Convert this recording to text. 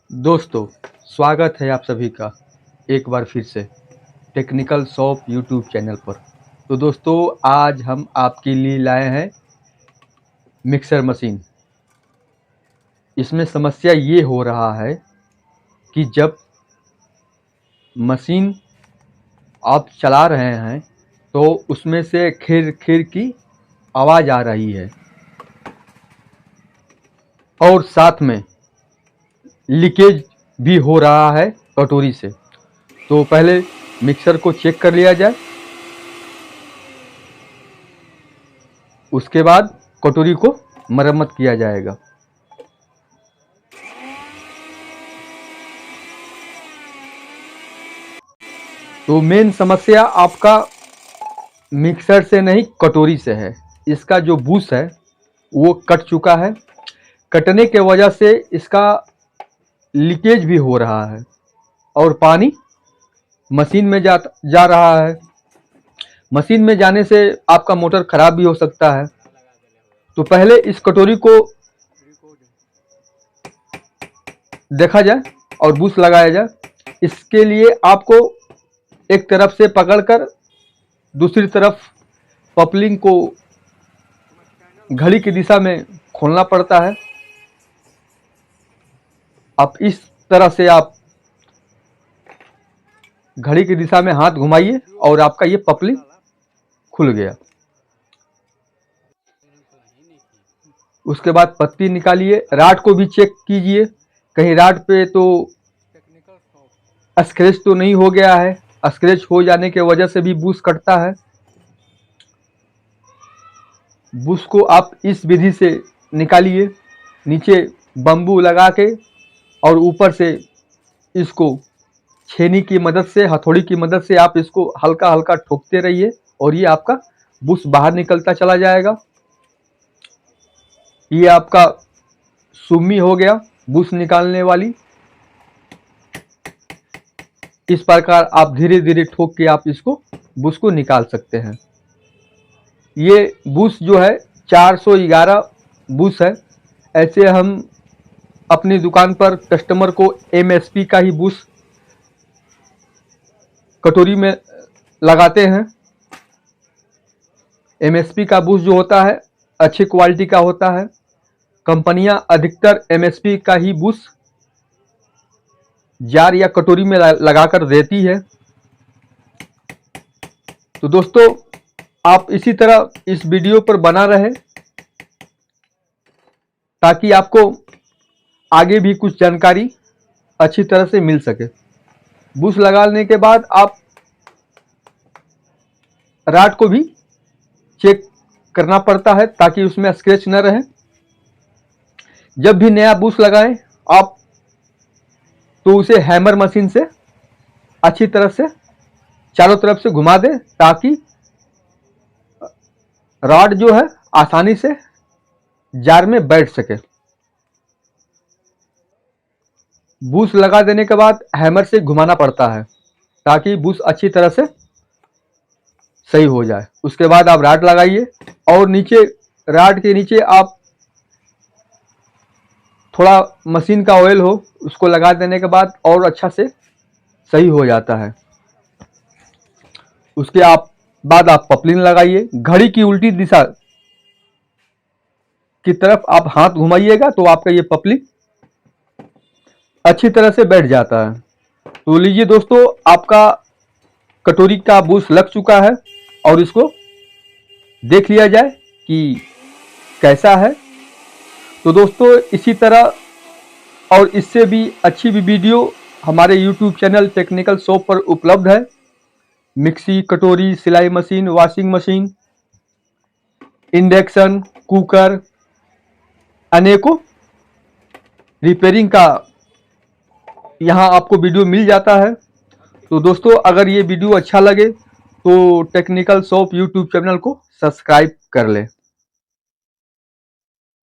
दोस्तों, स्वागत है आप सभी का एक बार फिर से टेक्निकल शॉप यूट्यूब चैनल पर। तो दोस्तों, आज हम आपके लिए लाए हैं मिक्सर मशीन। इसमें समस्या ये हो रहा है कि जब मशीन आप चला रहे हैं तो उसमें से खिर खिर की आवाज़ आ रही है और साथ में लीकेज भी हो रहा है कटोरी से। तो पहले मिक्सर को चेक कर लिया जाए, उसके बाद कटोरी को मरम्मत किया जाएगा। तो मेन समस्या आपका मिक्सर से नहीं, कटोरी से है। इसका जो बूस है वो कट चुका है। कटने के वजह से इसका लीकेज भी हो रहा है और पानी मशीन में जा रहा है। मशीन में जाने से आपका मोटर खराब भी हो सकता है। तो पहले इस कटोरी को देखा जाए और बूस लगाया जाए। इसके लिए आपको एक तरफ से पकड़कर दूसरी तरफ पपलिंग को घड़ी की दिशा में खोलना पड़ता है। अब इस तरह से आप घड़ी की दिशा में हाथ घुमाइए और आपका ये पपलिंग खुल गया। उसके बाद पत्ती निकालिए, राड को भी चेक कीजिए, कहीं राड पे तो स्क्रैच तो नहीं हो गया है। स्क्रैच हो जाने के वजह से भी बूस कटता है। बूस को आप इस विधि से निकालिए, नीचे बम्बू लगा के और ऊपर से इसको छेनी की मदद से, हथौड़ी की मदद से आप इसको हल्का हल्का ठोकते रहिए और ये आपका बूस बाहर निकलता चला जाएगा। ये आपका सुम्मी हो गया बूस निकालने वाली। इस प्रकार आप धीरे धीरे ठोक के आप इसको बूस को निकाल सकते हैं। ये बूस जो है 411 बूस है। ऐसे हम अपनी दुकान पर कस्टमर को एमएसपी का ही बूस कटोरी में लगाते हैं। एमएसपी का बूस जो होता है अच्छी क्वालिटी का होता है। कंपनियां अधिकतर एमएसपी का ही बूस जार या कटोरी में लगाकर देती है। तो दोस्तों, आप इसी तरह इस वीडियो पर बना रहे ताकि आपको आगे भी कुछ जानकारी अच्छी तरह से मिल सके। बूस लगाने के बाद आप राड को भी चेक करना पड़ता है ताकि उसमें स्क्रैच न रहे। जब भी नया बूस लगाएं आप तो उसे हैमर मशीन से अच्छी तरह से चारों तरफ से घुमा दें ताकि रॉड जो है आसानी से जार में बैठ सके। बूस लगा देने के बाद हैमर से घुमाना पड़ता है ताकि बूस अच्छी तरह से सही हो जाए। उसके बाद आप राड लगाइए और नीचे राड के नीचे आप थोड़ा मशीन का ऑयल हो उसको लगा देने के बाद और अच्छा से सही हो जाता है। उसके बाद आप पपलिन लगाइए। घड़ी की उल्टी दिशा की तरफ आप हाथ घुमाइएगा तो आपका ये पपलिन अच्छी तरह से बैठ जाता है। तो लीजिए दोस्तों, आपका कटोरी का बूस लग चुका है और इसको देख लिया जाए कि कैसा है। तो दोस्तों, इसी तरह और इससे भी अच्छी भी वीडियो हमारे YouTube चैनल टेक्निकल शॉप पर उपलब्ध है। मिक्सी, कटोरी, सिलाई machine, washing machine, induction cooker, अनेकों रिपेयरिंग का यहाँ आपको वीडियो मिल जाता है। तो दोस्तों, अगर ये वीडियो अच्छा लगे तो टेक्निकल शॉप YouTube चैनल को सब्सक्राइब कर लें।